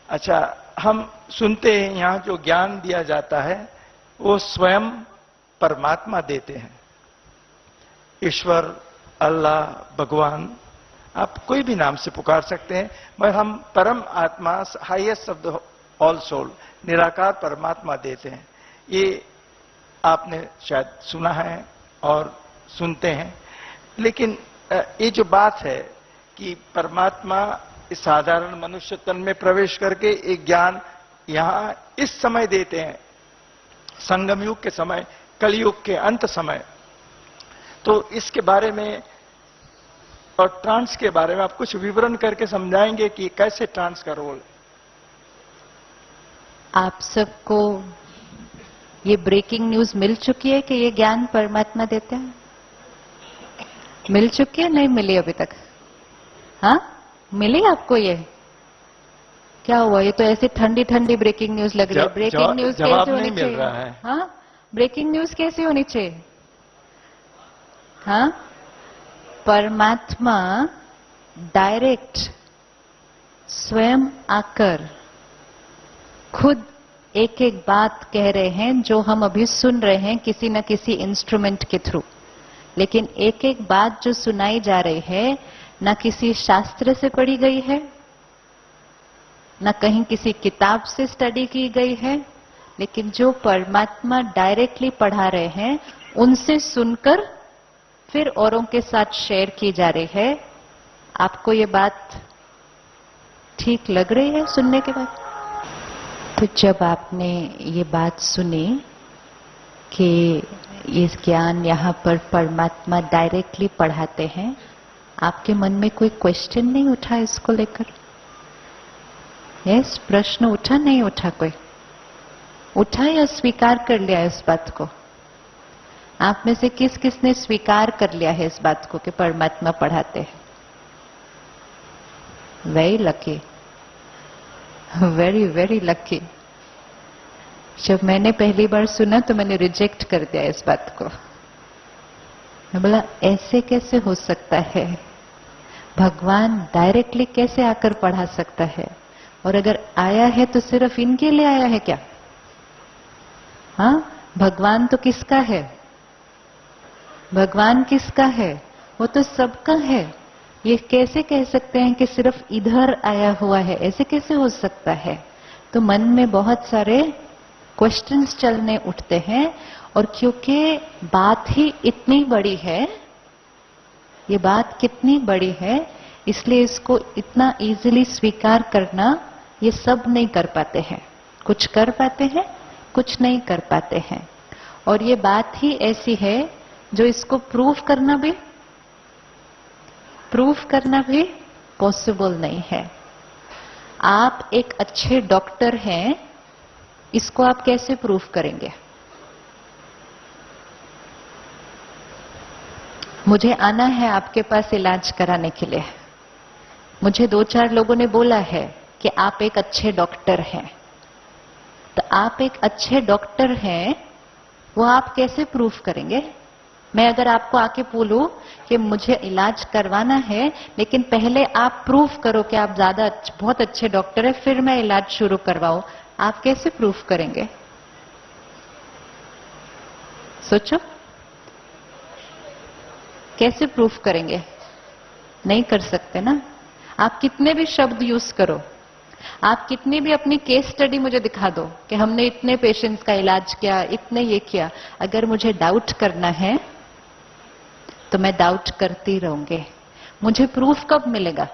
अच्छा, हम सुनते हैं यहाँ जो ज्ञान दिया जाता है वो स्वयं परमात्मा देते हैं। ईश्वर, अल्लाह, भगवान, आप कोई भी नाम से पुकार सकते हैं, मगर हम परम आत्मा, highest of the all soul, निराकार परमात्मा देते हैं। ये आपने शायद सुना है और सुनते हैं। लेकिन ये जो बात है कि परमात्मा इस साधारण मनुष्य तन में प्रवेश करके एक ज्ञान यहां इस समय देते हैं, संगम युग के समय, कलयुग के अंत समय, तो इसके बारे में और ट्रांस के बारे में आप कुछ विवरण करके समझाएंगे कि कैसे ट्रांस का रोल? आप सबको ये ब्रेकिंग न्यूज मिल चुकी है कि ये ज्ञान परमात्मा देते हैं? मिल चुकी है? नहीं मिली अभी तक? हाँ, मिली आपको? ये क्या हुआ? ये तो ऐसी ठंडी ठंडी ब्रेकिंग न्यूज लग रही है। ब्रेकिंग न्यूज कैसे होनी चाहिए? हाँ, ब्रेकिंग न्यूज कैसी होनी चाहिए? हाँ, परमात्मा डायरेक्ट स्वयं आकर खुद एक एक बात कह रहे हैं जो हम अभी सुन रहे हैं किसी न किसी इंस्ट्रूमेंट के थ्रू। लेकिन एक एक बात जो सुनाई जा रही है न किसी शास्त्र से पढ़ी गई है, न कहीं किसी किताब से स्टडी की गई है, लेकिन जो परमात्मा डायरेक्टली पढ़ा रहे हैं उनसे सुनकर फिर औरों के साथ शेयर की जा रही है। आपको ये बात ठीक लग रही है सुनने के बाद? तो जब आपने ये बात सुनी कि ये ज्ञान यहाँ पर परमात्मा डायरेक्टली पढ़ाते हैं, आपके मन में कोई क्वेश्चन नहीं उठा इसको लेकर? यस, प्रश्न उठा? नहीं उठा? कोई उठा या स्वीकार कर लिया इस बात को? आप में से किस किस ने स्वीकार कर लिया है इस बात को कि परमात्मा पढ़ाते हैं? Very lucky, very very lucky. जब मैंने पहली बार सुना तो मैंने रिजेक्ट कर दिया इस बात को। मैं बोला ऐसे कैसे हो सकता है? भगवान डायरेक्टली कैसे आकर पढ़ा सकता है? और अगर आया है तो सिर्फ इनके लिए आया है क्या? हाँ, भगवान तो किसका है? भगवान किसका है? वो तो सबका है। ये कैसे कह सकते हैं कि सिर्फ इधर आया हुआ है? ऐसे कैसे हो सकता है? तो मन में बहुत सारे क्वेश्चंस चलने उठते हैं। और क्योंकि बात ही इतनी बड़ी है, ये बात कितनी बड़ी है, इसलिए इसको इतना इजीली स्वीकार करना ये सब नहीं कर पाते हैं। कुछ कर पाते हैं, कुछ नहीं कर पाते हैं। और ये बात ही ऐसी है जो इसको प्रूफ करना भी पॉसिबल नहीं है। आप एक अच्छे डॉक्टर हैं, इसको आप कैसे प्रूफ करेंगे? मुझे आना है आपके पास इलाज कराने के लिए। मुझे 2-4 लोगों ने बोला है कि आप एक अच्छे डॉक्टर हैं। तो आप एक अच्छे डॉक्टर हैं, वो आप कैसे प्रूफ करेंगे? मैं अगर आपको आके बोलूं कि मुझे इलाज करवाना है, लेकिन पहले आप प्रूफ करो कि आप बहुत अच्छे डॉक्टर हैं, फिर मैं इलाज शुरू करवाऊं, आप कैसे प्रूफ करेंगे? सोचो, कैसे प्रूफ करेंगे? नहीं कर सकते ना। आप कितने भी शब्द यूज करो, आप कितनी भी अपनी केस स्टडी मुझे दिखा दो कि हमने इतने पेशेंट्स का इलाज किया, इतने ये किया, अगर मुझे डाउट करना है तो मैं डाउट करती रहूंगी। मुझे प्रूफ कब मिलेगा?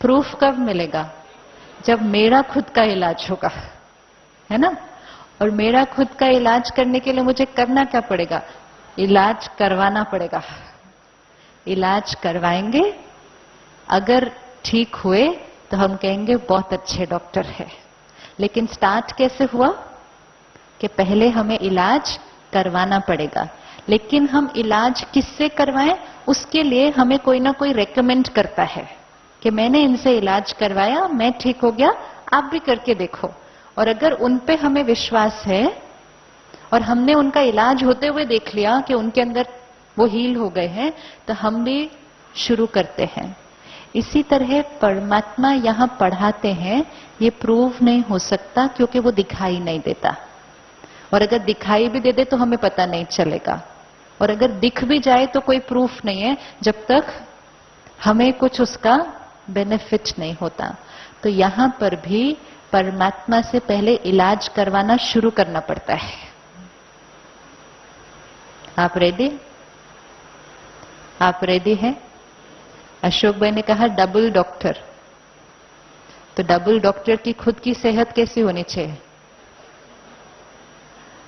प्रूफ कब मिलेगा? जब मेरा खुद का इलाज होगा, है ना? और मेरा खुद का इलाज करने के लिए मुझे करना क्या पड़ेगा? इलाज करवाना पड़ेगा। इलाज करवाएंगे, अगर ठीक हुए तो हम कहेंगे बहुत अच्छे डॉक्टर है। लेकिन स्टार्ट कैसे हुआ? कि पहले हमें इलाज करवाना पड़ेगा। लेकिन हम इलाज किससे करवाएं? उसके लिए हमें कोई ना कोई रेकमेंड करता है कि मैंने इनसे इलाज करवाया, मैं ठीक हो गया, आप भी करके देखो। और अगर उन पे हमें विश्वास है और हमने उनका इलाज होते हुए देख लिया कि उनके अंदर वो हील हो गए हैं, तो हम भी शुरू करते हैं। इसी तरह परमात्मा यहां पढ़ाते हैं, ये प्रूव नहीं हो सकता क्योंकि वो दिखाई नहीं देता, और अगर दिखाई भी दे दे तो हमें पता नहीं चलेगा, और अगर दिख भी जाए तो कोई प्रूफ नहीं है जब तक हमें कुछ उसका बेनिफिट नहीं होता। तो यहां पर भी परमात्मा से पहले इलाज करवाना शुरू करना पड़ता है। आप रेडी? आप रेडी हैं? अशोक भाई ने कहा डबल डॉक्टर, तो डबल डॉक्टर की खुद की सेहत कैसी होनी चाहिए?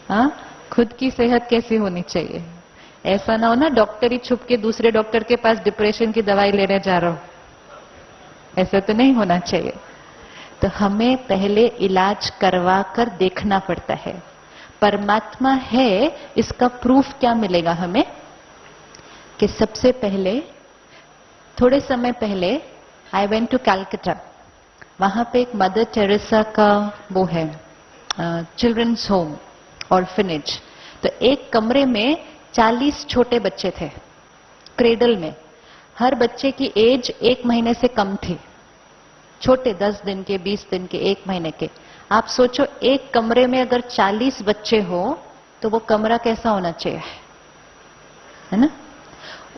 हाँ, खुद की सेहत कैसी होनी चाहिए? ऐसा ना हो ना डॉक्टर ही छुप के दूसरे डॉक्टर के पास डिप्रेशन की दवाई लेने जा रहा हो, ऐसा तो नहीं होना चाहिए। तो हमें पहले इलाज करवा कर देखना पड़ता है। परमात्मा है, इसका प्रूफ क्या मिलेगा हमें? कि सबसे पहले थोड़े समय पहले आई वेंट टू कैलकाटा, वहां पे एक मदर टेरेसा का वो है चिल्ड्रंस होम, ऑर्फनेज। तो एक कमरे में 40 छोटे बच्चे थे, क्रेडल में। हर बच्चे की एज 1 महीने से कम थी, छोटे 10 दिन के, 20 दिन के, 1 महीने के। आप सोचो एक कमरे में अगर 40 बच्चे हो तो वो कमरा कैसा होना चाहिए, है ना?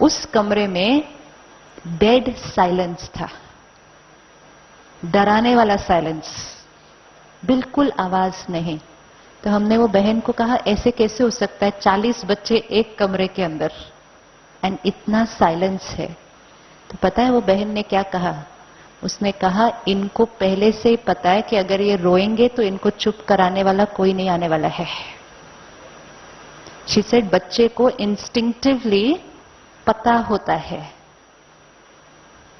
उस कमरे में डेड साइलेंस था, डराने वाला साइलेंस, बिल्कुल आवाज नहीं। तो हमने वो बहन को कहा ऐसे कैसे हो सकता है, 40 बच्चे एक कमरे के अंदर एंड इतना साइलेंस है। तो पता है वो बहन ने क्या कहा? उसने कहा इनको पहले से ही पता है कि अगर ये रोएंगे तो इनको चुप कराने वाला कोई नहीं आने वाला है। शी सेड बच्चे को इंस्टिंक्टिवली पता होता है।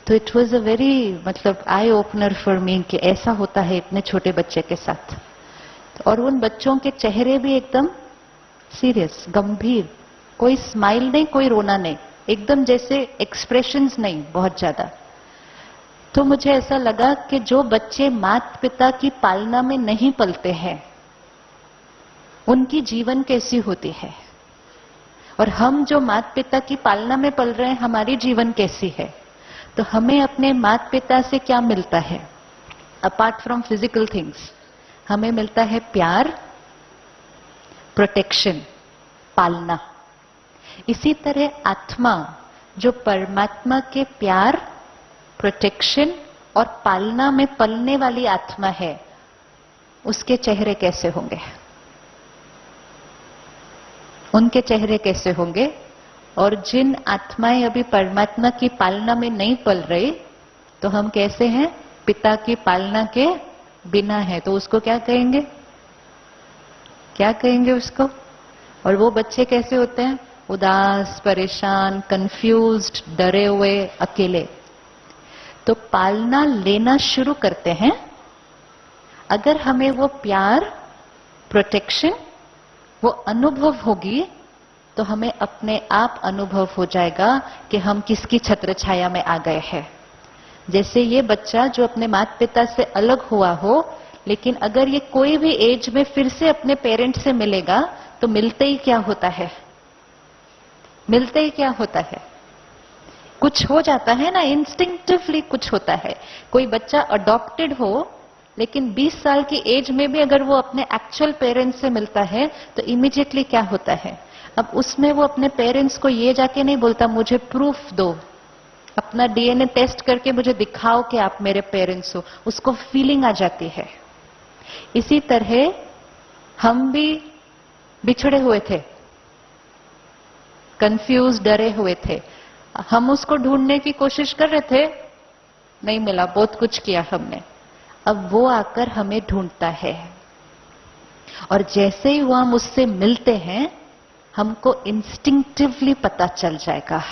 तो इट वॉज अ वेरी मतलब आई ओपनर फॉर मी कि ऐसा होता है इतने छोटे बच्चे के साथ। और उन बच्चों के चेहरे भी एकदम सीरियस, गंभीर, कोई स्माइल नहीं, कोई रोना नहीं, एकदम जैसे एक्सप्रेशंस नहीं बहुत ज्यादा। तो मुझे ऐसा लगा कि जो बच्चे माता पिता की पालना में नहीं पलते हैं उनकी जीवन कैसी होती है, और हम जो माता पिता की पालना में पल रहे हैं हमारी जीवन कैसी है। तो हमें अपने माता पिता से क्या मिलता है अपार्ट फ्रॉम फिजिकल थिंग्स? हमें मिलता है प्यार, प्रोटेक्शन, पालना। इसी तरह आत्मा जो परमात्मा के प्यार, प्रोटेक्शन और पालना में पलने वाली आत्मा है, उसके चेहरे कैसे होंगे? उनके चेहरे कैसे होंगे? और जिन आत्माएं अभी परमात्मा की पालना में नहीं पल रही, तो हम कैसे हैं? पिता की पालना के बिना है। तो उसको क्या कहेंगे? क्या कहेंगे उसको? और वो बच्चे कैसे होते हैं? उदास, परेशान, कंफ्यूज्ड, डरे हुए, अकेले। तो पालना लेना शुरू करते हैं। अगर हमें वो प्यार, प्रोटेक्शन, वो अनुभव होगी तो हमें अपने आप अनुभव हो जाएगा कि हम किसकी छत्र छाया में आ गए हैं। जैसे ये बच्चा जो अपने माता पिता से अलग हुआ हो, लेकिन अगर ये कोई भी एज में फिर से अपने पेरेंट्स से मिलेगा तो मिलते ही क्या होता है? मिलते ही क्या होता है? कुछ हो जाता है ना, इंस्टिंक्टिवली कुछ होता है। कोई बच्चा अडॉप्टेड हो लेकिन 20 साल की एज में भी अगर वो अपने एक्चुअल पेरेंट्स से मिलता है तो इमीडिएटली क्या होता है? अब उसमें वो अपने पेरेंट्स को ये जाके नहीं बोलता मुझे प्रूफ दो, अपना डीएनए टेस्ट करके मुझे दिखाओ कि आप मेरे पेरेंट्स हो। उसको फीलिंग आ जाती है। इसी तरह हम भी बिछड़े हुए थे, कंफ्यूज, डरे हुए थे। हम उसको ढूंढने की कोशिश कर रहे थे, नहीं मिला, बहुत कुछ किया हमने। अब वो आकर हमें ढूंढता है, और जैसे ही वो हम उससे मिलते हैं हमको इंस्टिंक्टिवली पता चल जाएगा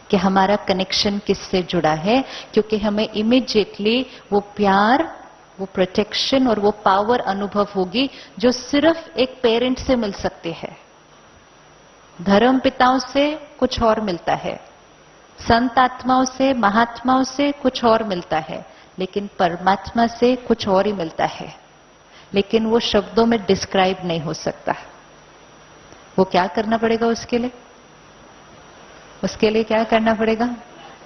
कि हमारा कनेक्शन किससे जुड़ा है, क्योंकि हमें इमीडिएटली वो प्यार, वो प्रोटेक्शन और वो पावर अनुभव होगी जो सिर्फ एक पेरेंट से मिल सकती है। धर्म पिताओं से कुछ और मिलता है, संत आत्माओं से, महात्माओं से कुछ और मिलता है, लेकिन परमात्मा से कुछ और ही मिलता है। लेकिन वो शब्दों में डिस्क्राइब नहीं हो सकता। वो क्या करना पड़ेगा उसके लिए? उसके लिए क्या करना पड़ेगा?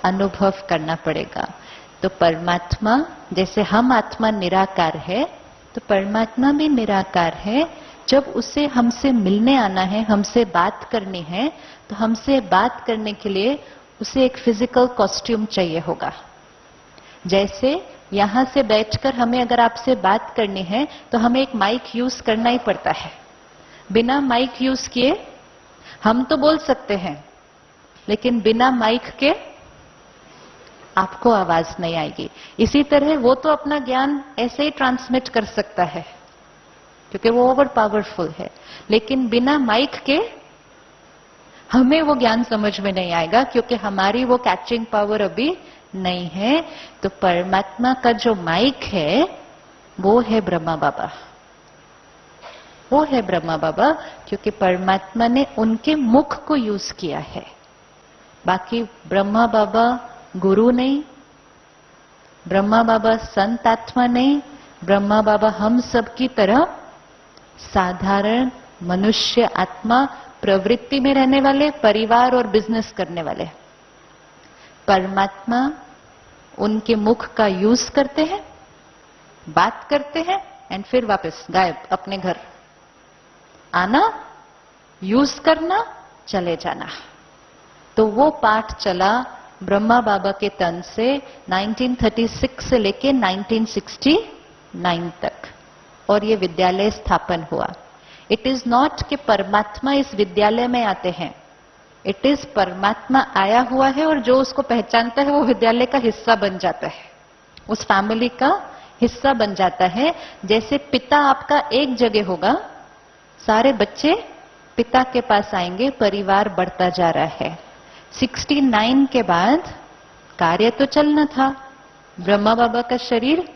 अनुभव करना पड़ेगा। तो परमात्मा, जैसे हम आत्मा निराकार है, तो परमात्मा भी निराकार है। जब उसे हमसे मिलने आना है, हमसे बात करनी है, तो हमसे बात करने के लिए उसे एक फिजिकल कॉस्ट्यूम चाहिए होगा। जैसे यहां से बैठकर हमें अगर आपसे बात करनी है तो हमें एक माइक यूज करना ही पड़ता है। बिना माइक यूज किए हम तो बोल सकते हैं, लेकिन बिना माइक के आपको आवाज नहीं आएगी। इसी तरह वो तो अपना ज्ञान ऐसे ही ट्रांसमिट कर सकता है क्योंकि वो ओवर पावरफुल है, लेकिन बिना माइक के हमें वो ज्ञान समझ में नहीं आएगा क्योंकि हमारी वो कैचिंग पावर अभी नहीं है। तो परमात्मा का जो माइक है वो है ब्रह्मा बाबा, वो है ब्रह्मा बाबा, क्योंकि परमात्मा ने उनके मुख को यूज किया है। बाकी ब्रह्मा बाबा गुरु नहीं, ब्रह्मा बाबा संत आत्मा नहीं, ब्रह्मा बाबा हम सब की तरह साधारण मनुष्य आत्मा, प्रवृत्ति में रहने वाले, परिवार और बिजनेस करने वाले। परमात्मा उनके मुख का यूज करते हैं, बात करते हैं एंड फिर वापस गायब, अपने घर आना, यूज करना, चले जाना। तो वो पाठ चला ब्रह्मा बाबा के तन से 1936 से लेके 1969 तक, और ये विद्यालय स्थापन हुआ। इट इज नॉट कि परमात्मा इस विद्यालय में आते हैं, इट इज परमात्मा आया हुआ है और जो उसको पहचानता है वो विद्यालय का हिस्सा बन जाता है, उस फैमिली का हिस्सा बन जाता है। जैसे पिता आपका एक जगह होगा, सारे बच्चे पिता के पास आएंगे, परिवार बढ़ता जा रहा है। 69 के बाद कार्य तो चलना था, ब्रह्मा बाबा का शरीर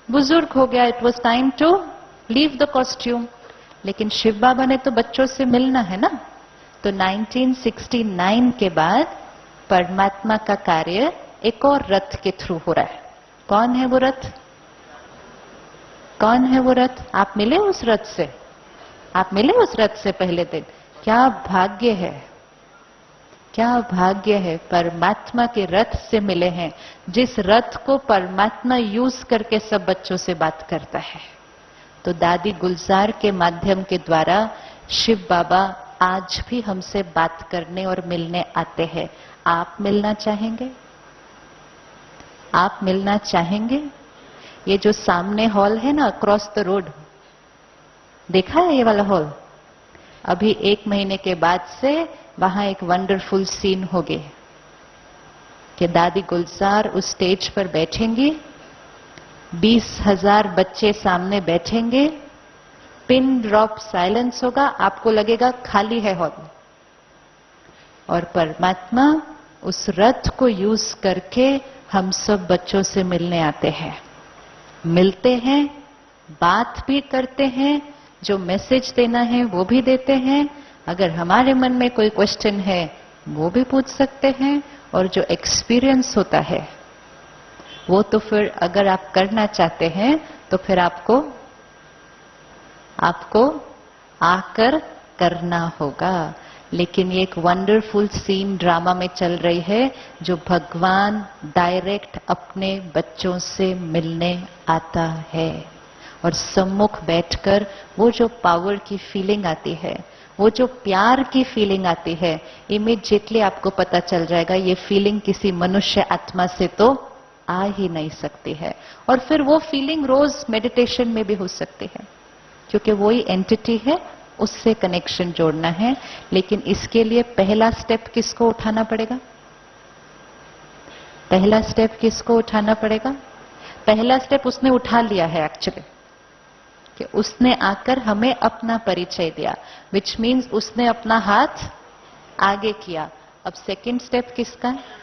बुजुर्ग हो गया, it was time to leave the costume, लेकिन शिव बाबा ने तो बच्चों से मिलना है ना। तो 1969 के बाद परमात्मा का कार्य एक और रथ के थ्रू हो रहा है। कौन है वो रथ? कौन है वो रथ? आप मिले उस रथ से? आप मिले उस रथ से पहले दिन? क्या भाग्य है, क्या भाग्य है, परमात्मा के रथ से मिले हैं, जिस रथ को परमात्मा यूज करके सब बच्चों से बात करता है। तो दादी गुलजार के माध्यम के द्वारा शिव बाबा आज भी हमसे बात करने और मिलने आते हैं। आप मिलना चाहेंगे? आप मिलना चाहेंगे? ये जो सामने हॉल है ना, अक्रॉस द रोड, देखा है ये वाला हॉल? अभी 1 महीने के बाद से वहां एक वंडरफुल सीन होगी कि दादी गुलजार उस स्टेज पर बैठेंगी, 20,000 बच्चे सामने बैठेंगे, पिन ड्रॉप साइलेंस होगा, आपको लगेगा खाली है हॉल, और परमात्मा उस रथ को यूज करके हम सब बच्चों से मिलने आते हैं, मिलते हैं, बात भी करते हैं, जो मैसेज देना है वो भी देते हैं। अगर हमारे मन में कोई क्वेश्चन है वो भी पूछ सकते हैं, और जो एक्सपीरियंस होता है वो तो फिर अगर आप करना चाहते हैं तो फिर आपको आकर करना होगा। लेकिन ये एक वंडरफुल सीन ड्रामा में चल रही है, जो भगवान डायरेक्ट अपने बच्चों से मिलने आता है, और सम्मुख बैठकर वो जो पावर की फीलिंग आती है, वो जो प्यार की फीलिंग आती है, इमीडिएटली आपको पता चल जाएगा ये फीलिंग किसी मनुष्य आत्मा से तो आ ही नहीं सकती है। और फिर वो फीलिंग रोज मेडिटेशन में भी हो सकती है, क्योंकि वही एंटिटी है, उससे कनेक्शन जोड़ना है। लेकिन इसके लिए पहला स्टेप किसको उठाना पड़ेगा? पहला स्टेप किसको उठाना पड़ेगा? पहला स्टेप उसने उठा लिया है एक्चुअली, कि उसने आकर हमें अपना परिचय दिया, विच मीन्स उसने अपना हाथ आगे किया। अब सेकंड स्टेप किसका है?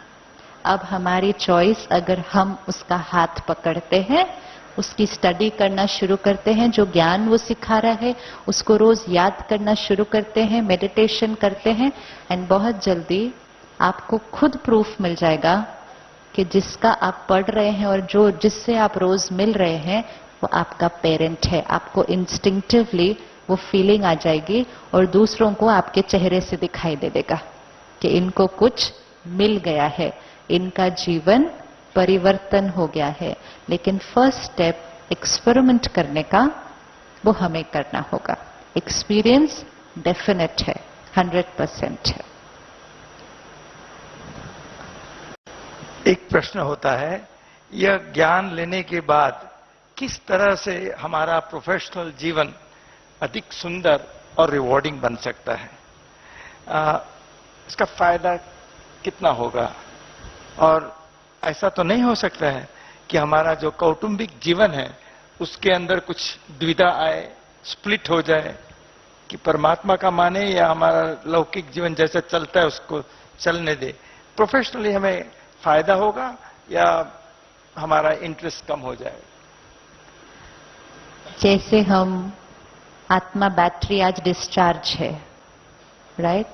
अब हमारी चॉइस, अगर हम उसका हाथ पकड़ते हैं, उसकी स्टडी करना शुरू करते हैं, जो ज्ञान वो सिखा रहा है उसको रोज याद करना शुरू करते हैं, मेडिटेशन करते हैं, एंड बहुत जल्दी आपको खुद प्रूफ मिल जाएगा कि जिसका आप पढ़ रहे हैं और जो जिससे आप रोज मिल रहे हैं वो आपका पेरेंट है। आपको इंस्टिंक्टिवली वो फीलिंग आ जाएगी, और दूसरों को आपके चेहरे से दिखाई दे देगा कि इनको कुछ मिल गया है। इनका जीवन परिवर्तन हो गया है। लेकिन फर्स्ट स्टेप एक्सपेरिमेंट करने का वो हमें करना होगा। एक्सपीरियंस डेफिनेट है, 100% है। एक प्रश्न होता है, यह ज्ञान लेने के बाद किस तरह से हमारा प्रोफेशनल जीवन अधिक सुंदर और रिवॉर्डिंग बन सकता है? इसका फायदा कितना होगा? और ऐसा तो नहीं हो सकता है कि हमारा जो कौटुंबिक जीवन है उसके अंदर कुछ द्विधा आए, स्प्लिट हो जाए, कि परमात्मा का माने या हमारा लौकिक जीवन जैसे चलता है उसको चलने दे। प्रोफेशनली हमें फायदा होगा या हमारा इंटरेस्ट कम हो जाएगा? जैसे हम आत्मा बैटरी आज डिस्चार्ज है, राइट?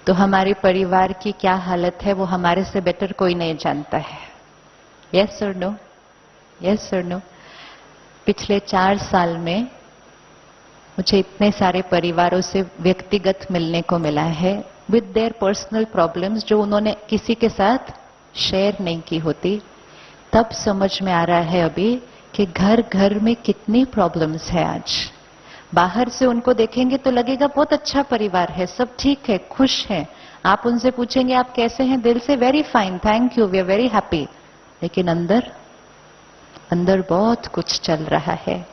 तो हमारे परिवार की क्या हालत है वो हमारे से बेटर कोई नहीं जानता है। यस और नो? यस और नो? पिछले 4 साल में मुझे इतने सारे परिवारों से व्यक्तिगत मिलने को मिला है विद देयर पर्सनल प्रॉब्लम्स, जो उन्होंने किसी के साथ शेयर नहीं की होती। तब समझ में आ रहा है अभी कि घर घर में कितनी प्रॉब्लम्स है आज। बाहर से उनको देखेंगे तो लगेगा बहुत अच्छा परिवार है, सब ठीक है, खुश है। आप उनसे पूछेंगे आप कैसे हैं, दिल से very fine, thank you, we are very happy. लेकिन अंदर अंदर बहुत कुछ चल रहा है।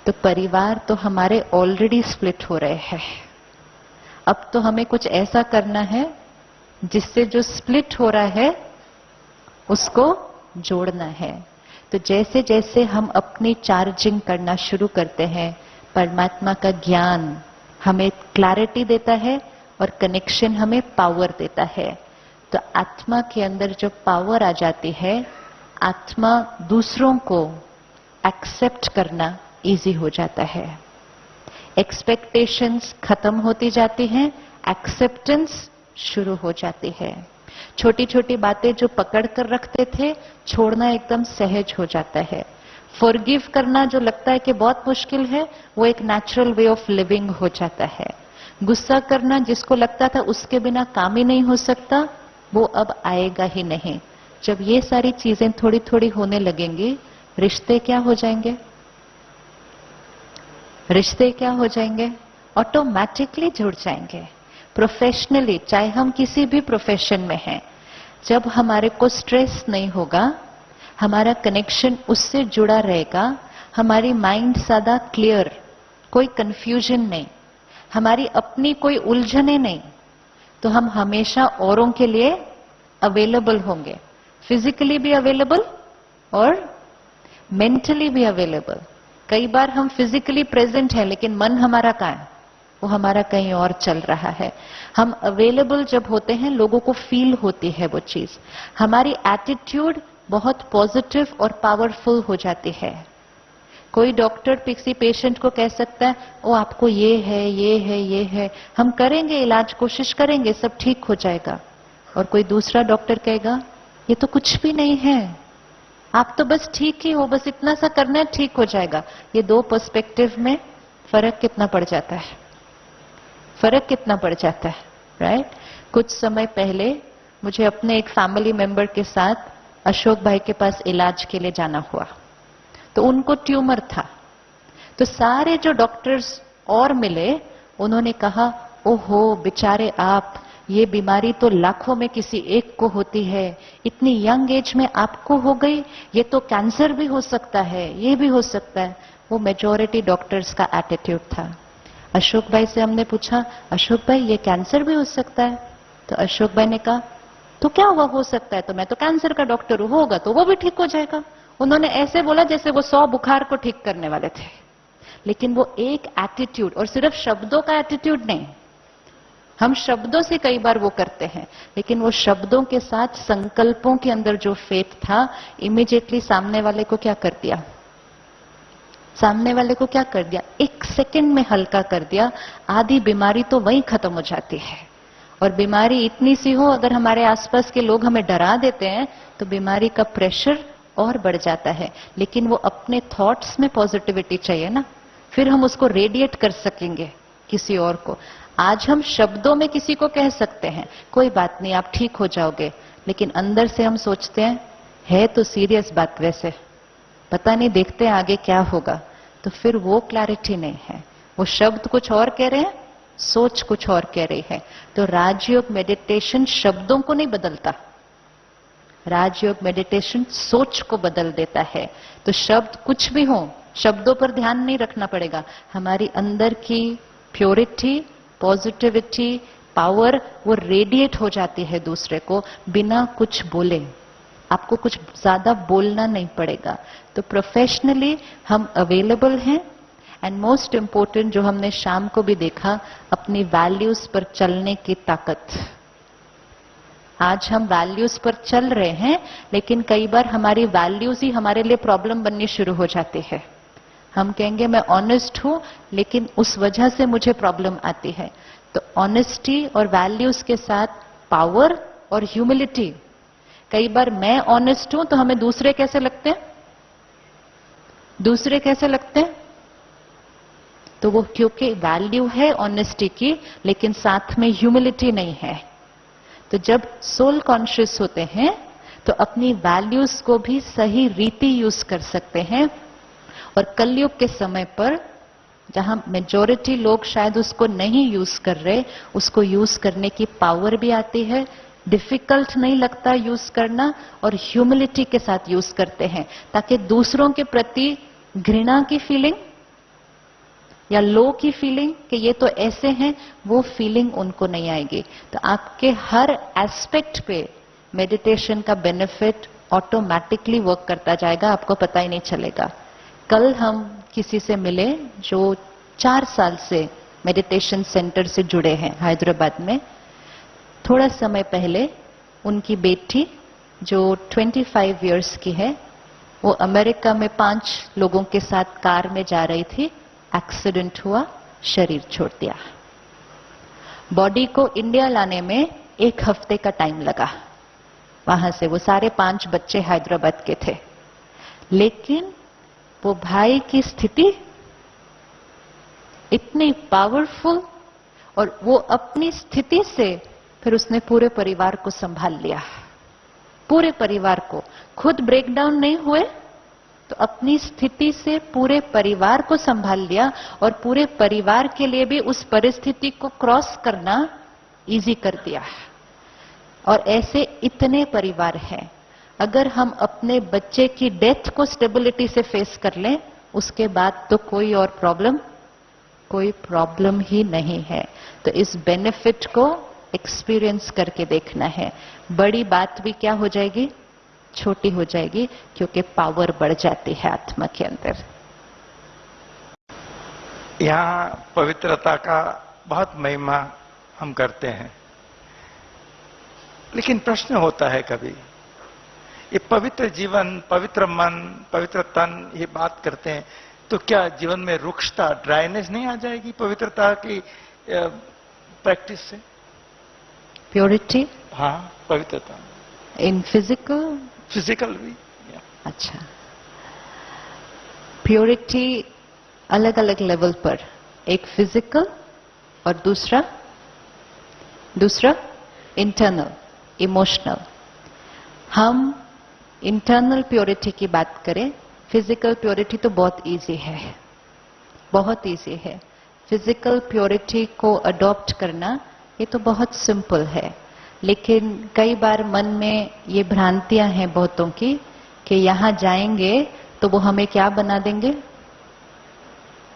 तो परिवार तो हमारे ऑलरेडी स्प्लिट हो रहे हैं। अब तो हमें कुछ ऐसा करना है जिससे जो स्प्लिट हो रहा है उसको जोड़ना है। तो जैसे जैसे हम अपनी चार्जिंग करना शुरू करते हैं, परमात्मा का ज्ञान हमें क्लैरिटी देता है और कनेक्शन हमें पावर देता है। तो आत्मा के अंदर जो पावर आ जाती है, आत्मा दूसरों को एक्सेप्ट करना इजी हो जाता है। एक्सपेक्टेशंस खत्म होती जाती हैं, एक्सेप्टेंस शुरू हो जाती है। छोटी छोटी बातें जो पकड़ कर रखते थे, छोड़ना एकदम सहज हो जाता है। फॉरगिव करना जो लगता है कि बहुत मुश्किल है, वो एक नेचुरल वे ऑफ लिविंग हो जाता है। गुस्सा करना जिसको लगता था उसके बिना काम ही नहीं हो सकता, वो अब आएगा ही नहीं। जब ये सारी चीजें थोड़ी थोड़ी होने लगेंगी, रिश्ते क्या हो जाएंगे? रिश्ते क्या हो जाएंगे? ऑटोमेटिकली जुड़ जाएंगे। प्रोफेशनली, चाहे हम किसी भी प्रोफेशन में हैं, जब हमारे को स्ट्रेस नहीं होगा, हमारा कनेक्शन उससे जुड़ा रहेगा, हमारी माइंड ज्यादा क्लियर, कोई कंफ्यूजन नहीं, हमारी अपनी कोई उलझने नहीं, तो हम हमेशा औरों के लिए अवेलेबल होंगे। फिजिकली भी अवेलेबल और मेंटली भी अवेलेबल। कई बार हम फिजिकली प्रेजेंट हैं लेकिन मन हमारा कहाँ है? वो हमारा कहीं और चल रहा है। हम अवेलेबल जब होते हैं, लोगों को फील होती है वो चीज। हमारी एटीट्यूड बहुत पॉजिटिव और पावरफुल हो जाती है। कोई डॉक्टर किसी पेशेंट को कह सकता है, ओ आपको ये है, ये है, ये है, हम करेंगे इलाज, कोशिश करेंगे, सब ठीक हो जाएगा। और कोई दूसरा डॉक्टर कहेगा, ये तो कुछ भी नहीं है, आप तो बस ठीक ही हो, बस इतना सा करना है, ठीक हो जाएगा। ये दो पर्सपेक्टिव में फर्क कितना पड़ जाता है? फर्क कितना पड़ जाता है, राइट? कुछ समय पहले मुझे अपने एक फैमिली मेंबर के साथ अशोक भाई के पास इलाज के लिए जाना हुआ। तो उनको ट्यूमर था। तो सारे जो डॉक्टर्स और मिले, उन्होंने कहा, ओहो बेचारे आप, ये बीमारी तो लाखों में किसी एक को होती है, इतनी यंग एज में आपको हो गई, ये तो कैंसर भी हो सकता है, ये भी हो सकता है। वो मेजॉरिटी डॉक्टर्स का एटीट्यूड था। अशोक भाई से हमने पूछा, अशोक भाई ये कैंसर भी हो सकता है? तो अशोक भाई ने कहा, तो क्या हुआ, हो सकता है तो मैं तो कैंसर का डॉक्टर हूं, होगा तो वो भी ठीक हो जाएगा। उन्होंने ऐसे बोला जैसे वो 100 बुखार को ठीक करने वाले थे। लेकिन वो एक एटीट्यूड, और सिर्फ शब्दों का एटीट्यूड नहीं, हम शब्दों से कई बार वो करते हैं, लेकिन वो शब्दों के साथ संकल्पों के अंदर जो फेथ था, इमीडिएटली सामने वाले को क्या कर दिया? सामने वाले को क्या कर दिया? 1 सेकंड में हल्का कर दिया। आधी बीमारी तो वहीं खत्म हो जाती है। और बीमारी इतनी सी हो, अगर हमारे आसपास के लोग हमें डरा देते हैं तो बीमारी का प्रेशर और बढ़ जाता है। लेकिन वो अपने थॉट्स में पॉजिटिविटी चाहिए ना, फिर हम उसको रेडिएट कर सकेंगे किसी और को। आज हम शब्दों में किसी को कह सकते हैं, कोई बात नहीं आप ठीक हो जाओगे, लेकिन अंदर से हम सोचते हैं है तो सीरियस बात, वैसे पता नहीं, देखते हैं आगे क्या होगा। तो फिर वो क्लैरिटी नहीं है, वो शब्द कुछ और कह रहे हैं, सोच कुछ और कह रही है। तो राजयोग मेडिटेशन शब्दों को नहीं बदलता, राजयोग मेडिटेशन सोच को बदल देता है। तो शब्द कुछ भी हो, शब्दों पर ध्यान नहीं रखना पड़ेगा, हमारी अंदर की प्योरिटी, पॉजिटिविटी, पावर वो रेडिएट हो जाती है दूसरे को बिना कुछ बोले। आपको कुछ ज्यादा बोलना नहीं पड़ेगा। तो प्रोफेशनली हम अवेलेबल हैं। एंड मोस्ट इंपॉर्टेंट जो हमने शाम को भी देखा, अपनी वैल्यूज पर चलने की ताकत। आज हम वैल्यूज पर चल रहे हैं, लेकिन कई बार हमारी वैल्यूज ही हमारे लिए प्रॉब्लम बननी शुरू हो जाती है। हम कहेंगे मैं ऑनेस्ट हूं, लेकिन उस वजह से मुझे प्रॉब्लम आती है। तो ऑनेस्टी और वैल्यूज के साथ पावर और ह्यूमिलिटी। कई बार मैं ऑनेस्ट हूं तो हमें दूसरे कैसे लगते हैं, दूसरे कैसे लगते हैं? तो वो क्योंकि वैल्यू है ऑनेस्टी की, लेकिन साथ में ह्यूमिलिटी नहीं है। तो जब सोल कॉन्शियस होते हैं तो अपनी वैल्यूज को भी सही रीति यूज कर सकते हैं। और कलयुग के समय पर जहां मेजॉरिटी लोग शायद उसको नहीं यूज कर रहे, उसको यूज करने की पावर भी आती है, डिफिकल्ट नहीं लगता यूज करना, और ह्यूमिलिटी के साथ यूज करते हैं ताकि दूसरों के प्रति घृणा की फीलिंग या लो की फीलिंग कि ये तो ऐसे हैं, वो फीलिंग उनको नहीं आएगी। तो आपके हर एस्पेक्ट पे मेडिटेशन का बेनिफिट ऑटोमेटिकली वर्क करता जाएगा, आपको पता ही नहीं चलेगा। कल हम किसी से मिले जो 4 साल से मेडिटेशन सेंटर से जुड़े हैं हैदराबाद में। थोड़ा समय पहले उनकी बेटी जो 25 इयर्स की है, वो अमेरिका में 5 लोगों के साथ कार में जा रही थी, एक्सीडेंट हुआ, शरीर छोड़ दिया। बॉडी को इंडिया लाने में 1 हफ्ते का टाइम लगा। वहां से वो सारे 5 बच्चे हैदराबाद के थे, लेकिन वो भाई की स्थिति इतनी पावरफुल, और वो अपनी स्थिति से फिर उसने पूरे परिवार को संभाल लिया, पूरे परिवार को। खुद ब्रेकडाउन नहीं हुए तो अपनी स्थिति से पूरे परिवार को संभाल लिया, और पूरे परिवार के लिए भी उस परिस्थिति को क्रॉस करना इजी कर दिया। और ऐसे इतने परिवार हैं। अगर हम अपने बच्चे की डेथ को स्टेबिलिटी से फेस कर लें, उसके बाद तो कोई और कोई प्रॉब्लम ही नहीं है। तो इस बेनिफिट को एक्सपीरियंस करके देखना है। बड़ी बात भी क्या हो जाएगी, छोटी हो जाएगी, क्योंकि पावर बढ़ जाती है आत्मा के अंदर। यहां पवित्रता का बहुत महिमा हम करते हैं, लेकिन प्रश्न होता है कभी, ये पवित्र जीवन, पवित्र मन, पवित्र तन, ये बात करते हैं, तो क्या जीवन में रुक्षता, ड्राइनेस नहीं आ जाएगी पवित्रता की प्रैक्टिस से? प्योरिटी, हाँ, पवित्रता इन फिजिकल भी। अच्छा, प्योरिटी अलग अलग लेवल पर, एक फिजिकल और दूसरा इंटरनल, इमोशनल। हम इंटरनल प्योरिटी की बात करें, फिजिकल प्योरिटी तो बहुत इजी है, बहुत इजी है। फिजिकल प्योरिटी को अडॉप्ट करना ये तो बहुत सिंपल है, लेकिन कई बार मन में ये भ्रांतियां हैं बहुतों की कि यहां जाएंगे तो वो हमें क्या बना देंगे,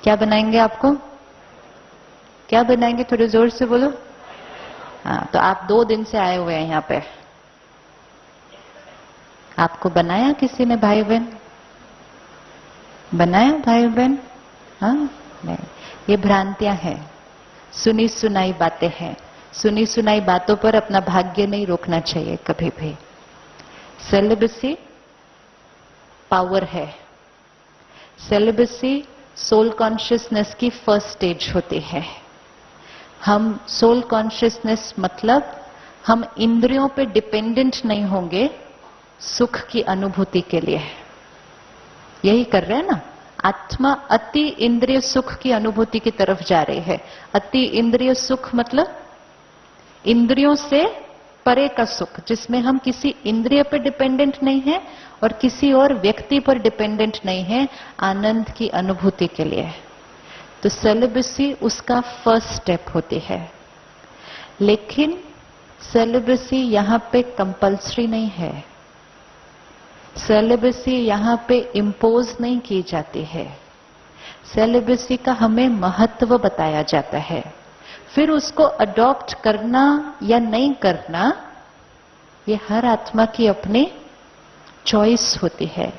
क्या बनाएंगे आपको, क्या बनाएंगे, थोड़े जोर से बोलो। हाँ, तो आप 2 दिन से आए हुए हैं यहाँ पे, आपको बनाया किसी ने भाई बहन, बनाया भाई बहन? हाँ, नहीं, ये भ्रांतियां हैं, सुनी सुनाई बातें हैं। सुनी सुनाई बातों पर अपना भाग्य नहीं रोकना चाहिए कभी भी। सेलिबेसी पावर है, सेलिबेसी सोल कॉन्शियसनेस की फर्स्ट स्टेज होती है। हम सोल कॉन्शियसनेस मतलब हम इंद्रियों पे डिपेंडेंट नहीं होंगे सुख की अनुभूति के लिए। यही कर रहे हैं ना, आत्मा अति इंद्रिय सुख की अनुभूति की तरफ जा रही है। अति इंद्रिय सुख मतलब इंद्रियों से परे का सुख, जिसमें हम किसी इंद्रिय पर डिपेंडेंट नहीं है और किसी और व्यक्ति पर डिपेंडेंट नहीं है, आनंद की अनुभूति के लिए। तो सेलिबेसी उसका फर्स्ट स्टेप होती है। लेकिन सेलिबेसी यहां पे कंपल्सरी नहीं है, सेलिबेसी यहां पे इंपोज नहीं की जाती है, सेलिबेसी का हमें महत्व बताया जाता है। फिर उसको अडॉप्ट करना या नहीं करना ये हर आत्मा की अपनी चॉइस होती है।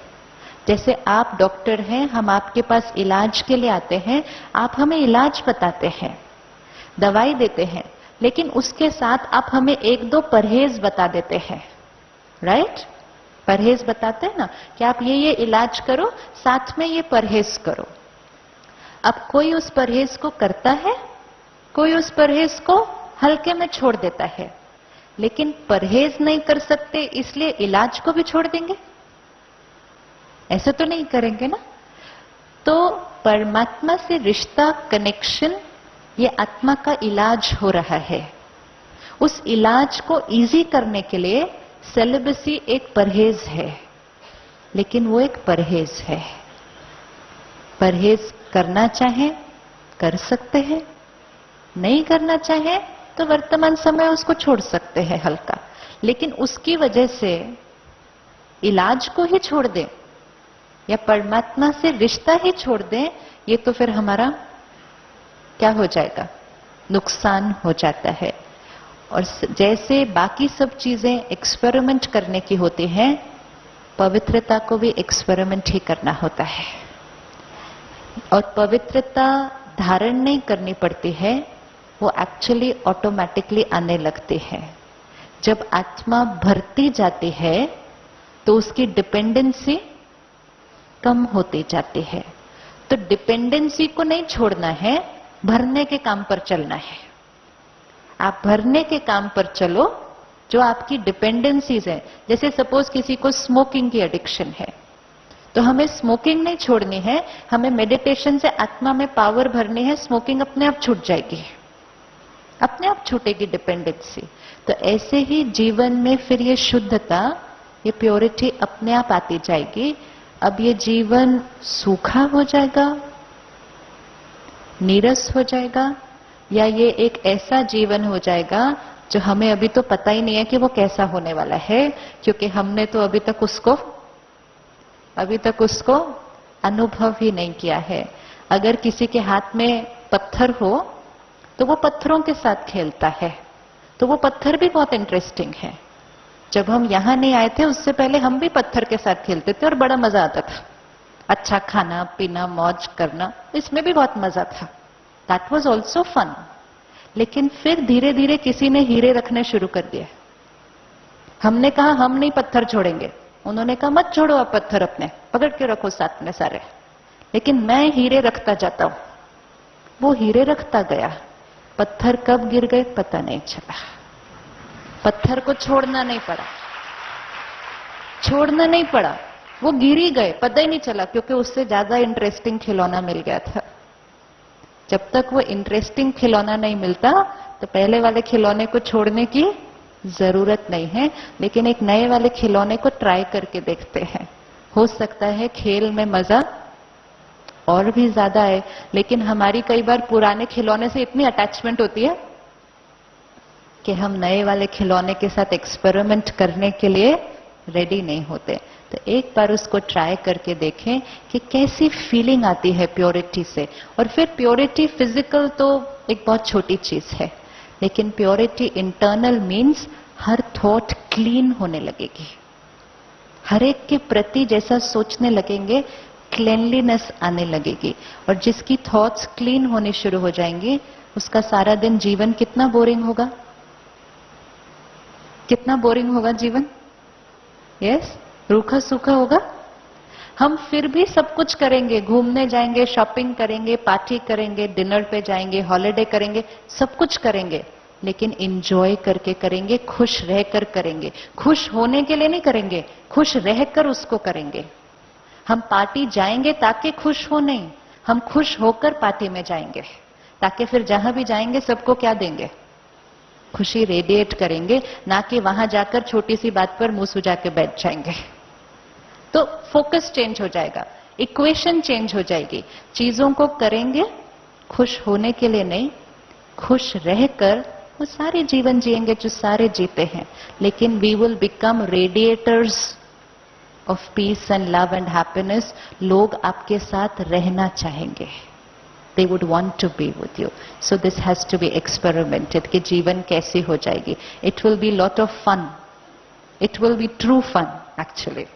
जैसे आप डॉक्टर हैं, हम आपके पास इलाज के लिए आते हैं, आप हमें इलाज बताते हैं, दवाई देते हैं, लेकिन उसके साथ आप हमें एक दो परहेज बता देते हैं, राइट? परहेज बताते हैं ना कि आप ये इलाज करो, साथ में ये परहेज करो। अब कोई उस परहेज को करता है, कोई उस परहेज को हल्के में छोड़ देता है। लेकिन परहेज नहीं कर सकते इसलिए इलाज को भी छोड़ देंगे? ऐसे तो नहीं करेंगे ना। तो परमात्मा से रिश्ता, कनेक्शन, ये आत्मा का इलाज हो रहा है। उस इलाज को इजी करने के लिए सेलिबेसी एक परहेज है, लेकिन वो एक परहेज है। परहेज करना चाहे कर सकते हैं, नहीं करना चाहे तो वर्तमान समय उसको छोड़ सकते हैं हल्का। लेकिन उसकी वजह से इलाज को ही छोड़ दें या परमात्मा से रिश्ता ही छोड़ दें, ये तो फिर हमारा क्या हो जाएगा? नुकसान हो जाता है। और जैसे बाकी सब चीजें एक्सपेरिमेंट करने की होती हैं, पवित्रता को भी एक्सपेरिमेंट ही करना होता है। और पवित्रता धारण नहीं करनी पड़ती है, वो एक्चुअली ऑटोमेटिकली आने लगती है। जब आत्मा भरती जाती है तो उसकी डिपेंडेंसी कम होती जाती है। तो डिपेंडेंसी को नहीं छोड़ना है, भरने के काम पर चलना है। आप भरने के काम पर चलो, जो आपकी डिपेंडेंसीज है। जैसे सपोज किसी को स्मोकिंग की एडिक्शन है, तो हमें स्मोकिंग नहीं छोड़नी है, हमें मेडिटेशन से आत्मा में पावर भरनी है, स्मोकिंग अपने आप छूट जाएगी, अपने आप छूटेगी डिपेंडेंसी। तो ऐसे ही जीवन में फिर ये शुद्धता, ये प्योरिटी अपने आप आती जाएगी। अब ये जीवन सूखा हो जाएगा, नीरस हो जाएगा, या ये एक ऐसा जीवन हो जाएगा जो हमें अभी तो पता ही नहीं है कि वो कैसा होने वाला है, क्योंकि हमने तो अभी तक उसको अनुभव ही नहीं किया है। अगर किसी के हाथ में पत्थर हो तो वो पत्थरों के साथ खेलता है, तो वो पत्थर भी बहुत इंटरेस्टिंग है। जब हम यहां नहीं आए थे उससे पहले हम भी पत्थर के साथ खेलते थे और बड़ा मजा आता था। अच्छा खाना पीना, मौज करना, इसमें भी बहुत मजा था। That was also fun. लेकिन फिर धीरे धीरे किसी ने हीरे रखने शुरू कर दिया। हमने कहा हम नहीं पत्थर छोड़ेंगे, उन्होंने कहा मत छोड़ो आप पत्थर, अपने पकड़ के रखो साथ में सारे, लेकिन मैं हीरे रखता जाता हूं। वो हीरे रखता गया, पत्थर कब गिर गए पता नहीं चला। पत्थर को छोड़ना नहीं पड़ा, वो गिर ही गए, पता ही नहीं चला, क्योंकि उससे ज्यादा इंटरेस्टिंग खिलौना मिल गया था। जब तक वो इंटरेस्टिंग खिलौना नहीं मिलता तो पहले वाले खिलौने को छोड़ने की जरूरत नहीं है। लेकिन एक नए वाले खिलौने को ट्राई करके देखते हैं, हो सकता है खेल में मजा और भी ज्यादा है। लेकिन हमारी कई बार पुराने खिलौने से इतनी अटैचमेंट होती है कि हम नए वाले खिलौने के साथ एक्सपेरिमेंट करने के लिए रेडी नहीं होते। तो एक बार उसको ट्राई करके देखें कि कैसी फीलिंग आती है प्योरिटी से। और फिर प्योरिटी फिजिकल तो एक बहुत छोटी चीज है, लेकिन प्योरिटी इंटरनल मीन्स हर थॉट क्लीन होने लगेगी, हर एक के प्रति जैसा सोचने लगेंगे क्लीनलीनेस आने लगेगी। और जिसकी थॉट्स क्लीन होनी शुरू हो जाएंगी उसका सारा दिन जीवन कितना बोरिंग होगा, कितना बोरिंग होगा जीवन। यस, रूखा सूखा होगा। हम फिर भी सब कुछ करेंगे, घूमने जाएंगे, शॉपिंग करेंगे, पार्टी करेंगे, डिनर पे जाएंगे, हॉलिडे करेंगे, सब कुछ करेंगे, लेकिन एंजॉय करके करेंगे, खुश रहकर करेंगे। खुश होने के लिए नहीं करेंगे, खुश रहकर उसको करेंगे। हम पार्टी जाएंगे ताकि खुश हो नहीं, हम खुश होकर पार्टी में जाएंगे, ताकि फिर जहां भी जाएंगे सबको क्या देंगे, खुशी रेडिएट करेंगे, ना कि वहां जाकर छोटी सी बात पर मुंह सुजा के बैठ जाएंगे। तो फोकस चेंज हो जाएगा, इक्वेशन चेंज हो जाएगी। चीजों को करेंगे खुश होने के लिए नहीं, खुश रहकर वो सारे जीवन जिएंगे जो सारे जीते हैं। लेकिन we will become radiators of peace and love and happiness. लोग आपके साथ रहना चाहेंगे, they would want to be with you. So this has to be experimented कि जीवन कैसी हो जाएगी. It will be lot of fun. It will be true fun actually.